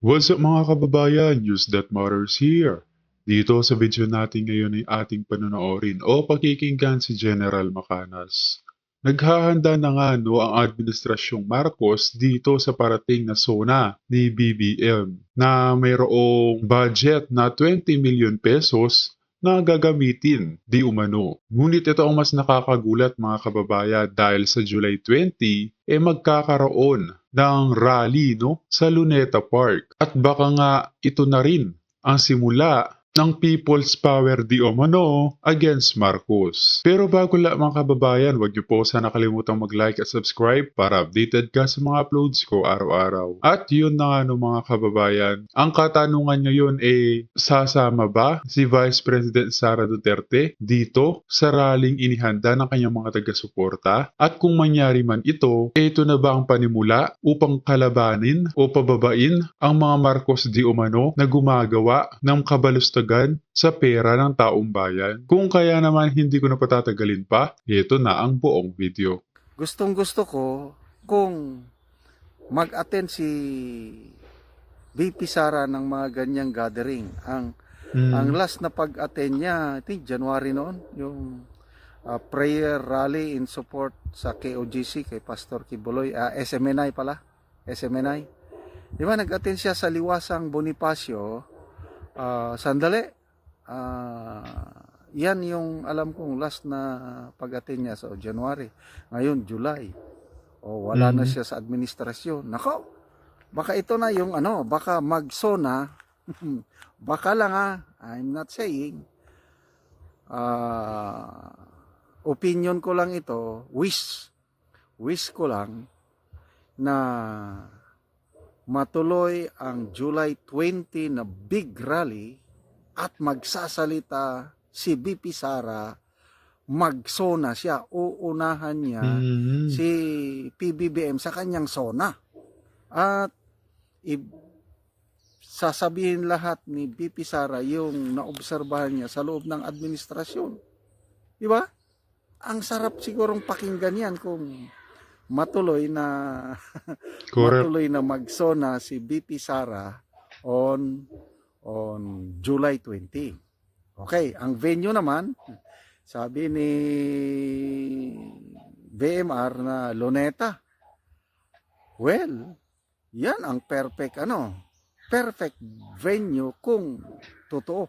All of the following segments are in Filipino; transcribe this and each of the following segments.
What's up mga kababayan? News that matters here. Dito sa video natin ngayon ay ating panonoorin o pakikinggan si General Macanas. Naghahanda na nga ang Administrasyong Marcos dito sa parating na zona ni BBM na mayroong budget na 20 million pesos na gagamitin di umano. Ngunit ito ang mas nakakagulat mga kababayan dahil sa July 20 magkakaroon ng rally no, sa Luneta Park. At baka nga ito na rin ang simula ng People's Power di umano against Marcos. Pero bago lang mga kababayan, huwag niyo po sana kalimutang mag-like at subscribe para updated ka sa mga uploads ko araw-araw. At yun na nga no, mga kababayan, ang katanungan ngayon sasama ba si Vice President Sara Duterte dito sa rallying inihanda ng kanyang mga taga-suporta? At kung mangyari man ito na ba ang panimula upang kalabanin o pababain ang mga Marcos di umano na gumagawa ng kabalustagan sa pera ng taong bayan? Kung kaya naman hindi ko na patatagalin pa, ito na ang buong video. Gustong gusto ko kung mag-attend si VP Sara ng mga ganyang gathering. Ang last na pag-attend niya, I think January noon, yung prayer rally in support sa KOGC kay Pastor Kibuloy, SMNI pala, SMNI. Di ba nag-attend siya sa Liwasang Bonifacio, sandali, yan yung alam kong last na pag-attend niya sa January. Ngayon, July. O wala na siya sa administrasyon. Nako, baka ito na yung baka magsona. Baka lang I'm not saying. Opinion ko lang ito, wish ko lang na matuloy ang July 20 na big rally at magsasalita si BP Sara, magsona siya, uunahan niya si PBBM sa kanyang sona. At sasabihin lahat ni BP Sara yung naobserbahan niya sa loob ng administrasyon. Di ba? Ang sarap sigurong pakinggan yan kung matuloy na matuloy na magsona si BP Sara on July 20. Okay, ang venue naman, sabi ni BMR na Luneta. Well, yan ang perfect venue kung totoo.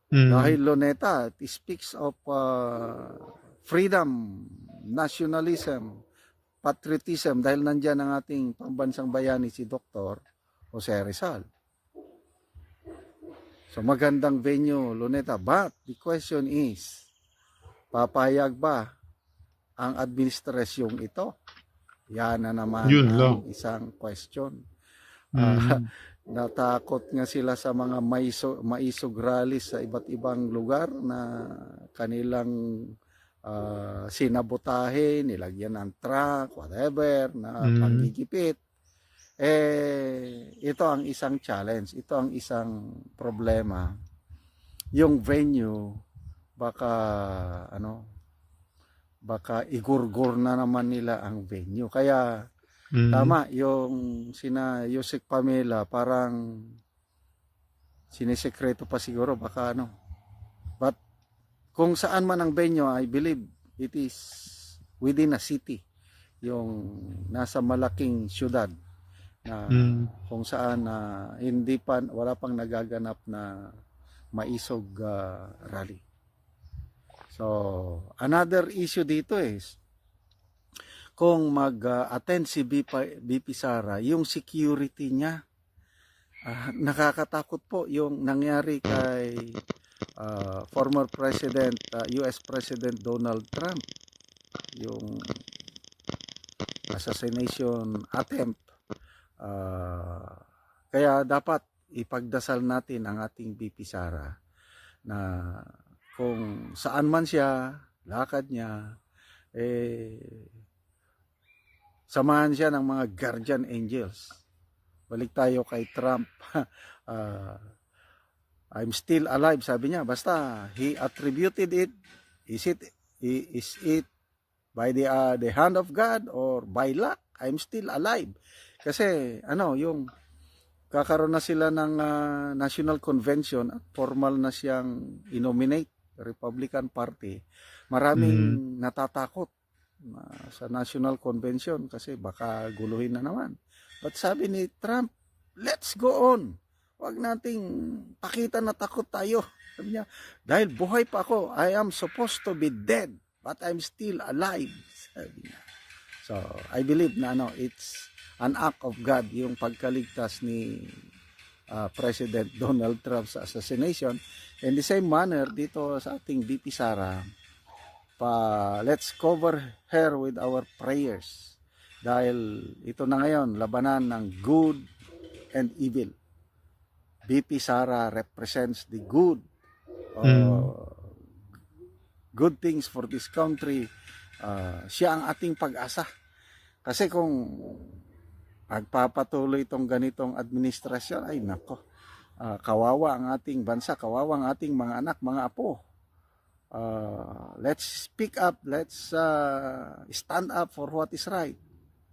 Dahil Luneta, it speaks of freedom, nationalism, patriotism, dahil nandyan ang ating pambansang bayani si Dr. Jose Rizal. So magandang venue, Luneta. But the question is, papayag ba ang administrasyong ito? Yan na naman ang isang question. Natakot nga sila sa mga maisog rallies sa iba't ibang lugar na kanilang sinabotahe, nilagyan ng truck, whatever, na panggigipit. Ito ang isang challenge, ito ang isang problema. Yung venue, baka igurgur na naman nila ang venue. Kaya tama yung sina Yusek Pamela, parang sinisekreto pa siguro, baka But kung saan man ang venue, I believe it is within a city, yung nasa malaking syudad na kung saan wala pang nagaganap na maisog rally. So, another issue dito is kung mag-attend si BP Sara, yung security niya, nakakatakot po yung nangyari kay former President, US President Donald Trump, yung assassination attempt. Kaya dapat ipagdasal natin ang ating BP Sara na kung saan man siya, lakad niya, samahan siya ng mga guardian angels. Balik tayo kay Trump. I'm still alive, sabi niya. Basta he attributed it. Is it by the hand of God or by luck? I'm still alive. Kasi yung kakaroon na sila ng National Convention at formal na siyang inominate Republican Party. Maraming natatakot sa National Convention kasi baka guluhin na naman. But sabi ni Trump, let's go on. Huwag nating pakita na takot tayo. Sabi niya, dahil buhay pa ako, I am supposed to be dead, but I'm still alive. Sabi niya. So, I believe na it's an act of God yung pagkaligtas ni President Donald Trump sa assassination. In the same manner, dito sa ating VP Sara, let's cover her with our prayers. Dahil ito na ngayon, labanan ng good and evil. VP Sara represents the good good things for this country. Siya ang ating pag-asa. Kasi kung magpapatuloy itong ganitong administrasyon, ay nako, kawawa ang ating bansa, kawawa ang ating mga anak, mga apo. Let's speak up, let's stand up for what is right.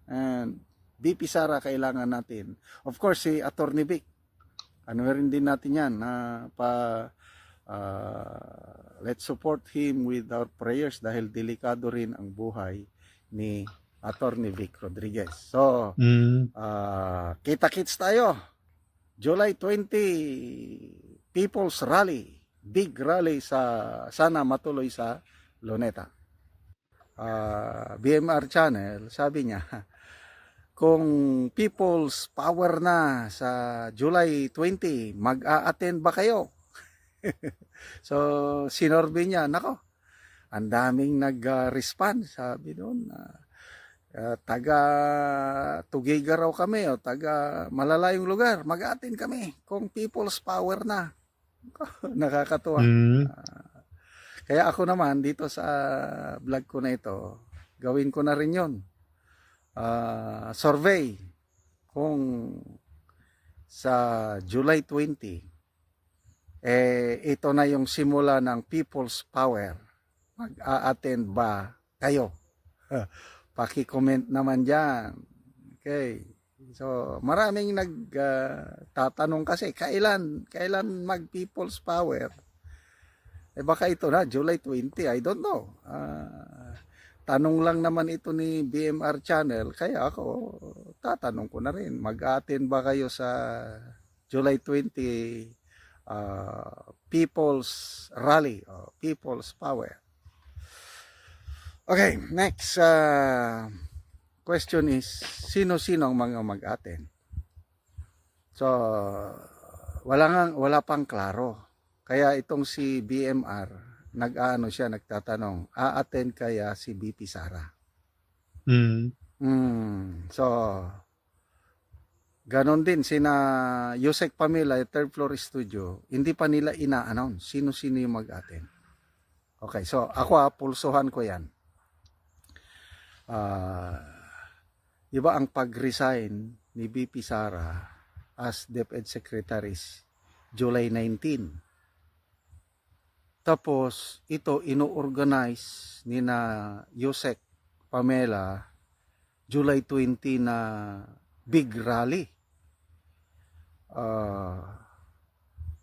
And VP Sara kailangan natin. Of course, si Attorney Vic, rin din natin yan. Let's support him with our prayers dahil delikado rin ang buhay ni Attorney Vic Rodriguez. So, kita-kits tayo. July 20, People's Rally. Big rally sana matuloy sa Luneta. BMR Channel, sabi niya, kung People's Power na sa July 20, mag-a-attend ba kayo? So, sinorbe niya, nako, ang daming nag-respond, sabi doon, taga Tugiga raw kami, o taga malalayong lugar, mag-a-attend kami, kung People's Power na. Nakakatuwa. Kaya ako naman, dito sa vlog ko na ito, gawin ko na rin yun. Survey kung sa July 20 ito na yung simula ng People's Power, mag-a-attend ba kayo? Paki-comment naman dyan. Okay, so maraming nagtatanong kasi kailan mag People's Power. Baka ito na July 20, I don't know. Tanong lang naman ito ni BMR Channel, kaya ako tatanong ko na rin, mag-attend ba kayo sa July 20 People's Rally o People's Power? Okay, next question is, sino-sino ang mga mag-attend? So, wala pang klaro. Kaya itong si BMR, nagtatanong, a-attend kaya si BP Sara? So, ganon din, sina Yusek Pamela, Third Floor Studio, hindi pa nila ina-announce sino-sino yung mag-attend. Okay, so ako pulsuhan ko yan. Diba ang pag-resign ni BP Sara as DepEd Secretary July 19. Tapos, ito ino-organize ni na Yusek Pamela July 20 na big rally.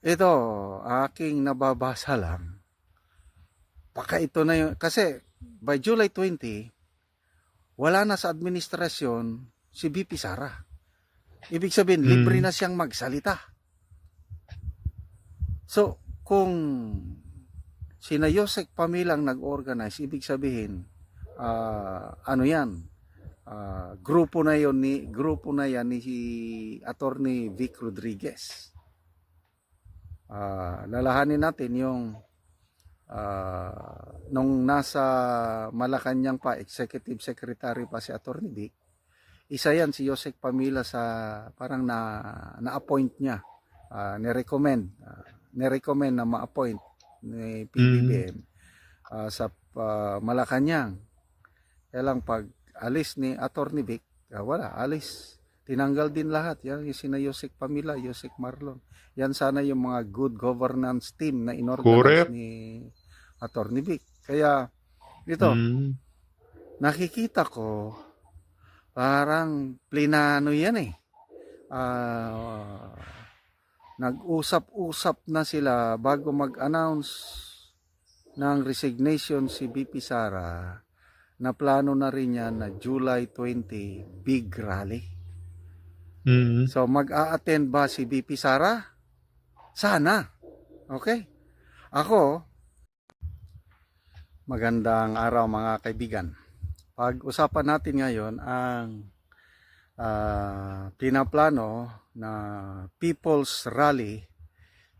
Ito, aking nababasa lang. Baka ito na yun. Kasi, by July 20, wala na sa administrasyon si BP Sara. Ibig sabihin, libre na siyang magsalita. So, kung sina Yusek Pamilang nag-organize, ibig sabihin, grupo na yan ni si Attorney Vic Rodriguez. Lalahanin natin yung nung nasa Malacanang pa, Executive Secretary pa si Attorney Vic, isa yan si Yusek Pamila sa parang na-appoint niya, ni-recommend na ma-appoint ni PBBM sa Malacanang. Kaya lang pag alis ni Attorney Vic, wala, alis. Tinanggal din lahat. Yan yung sina Yusek Pamila, Yusek Marlon. Yan sana yung mga good governance team na inorganize ni Attorney Vic. Kaya ito, nakikita ko parang plinano yan nag-usap-usap na sila bago mag-announce ng resignation si BP Sara, na plano na rin yan na July 20 big rally. Mm. So mag-a-attend ba si BP Sara? Sana. Okay? Ako, magandang araw mga kaibigan. Pag-usapan natin ngayon ang pinaplano na People's Rally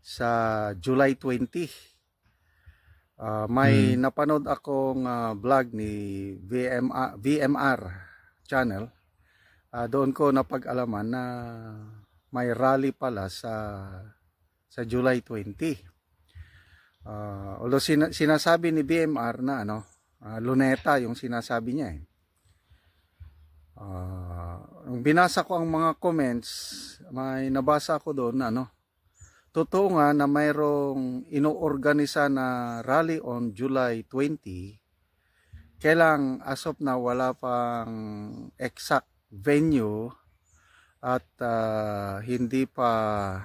sa July 20. May napanood akong vlog ni VMR channel. Doon ko napag-alaman na may rally pala sa July 20. Although sinasabi ni BMR na luneta yung sinasabi niya eh. Nung binasa ko ang mga comments, may nabasa ko doon na totoo nga na mayroong inoorganisa na rally on July 20. Kailang as of now wala pang exact venue at hindi pa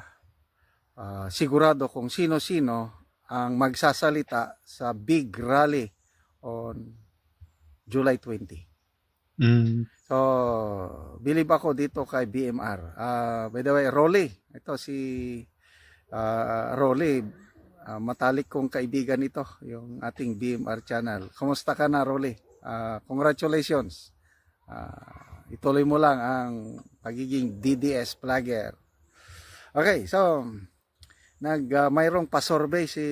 sigurado kung sino-sino ang magsasalita sa big rally on July 20. So, believe ako dito kay BMR. By the way, Rolly, ito si Rolly, matalik kong kaibigan ito, yung ating BMR channel. Kumusta ka na, Rolly? Congratulations. Ituloy mo lang ang pagiging DDS vlogger. Okay, so mayroong pasurvey si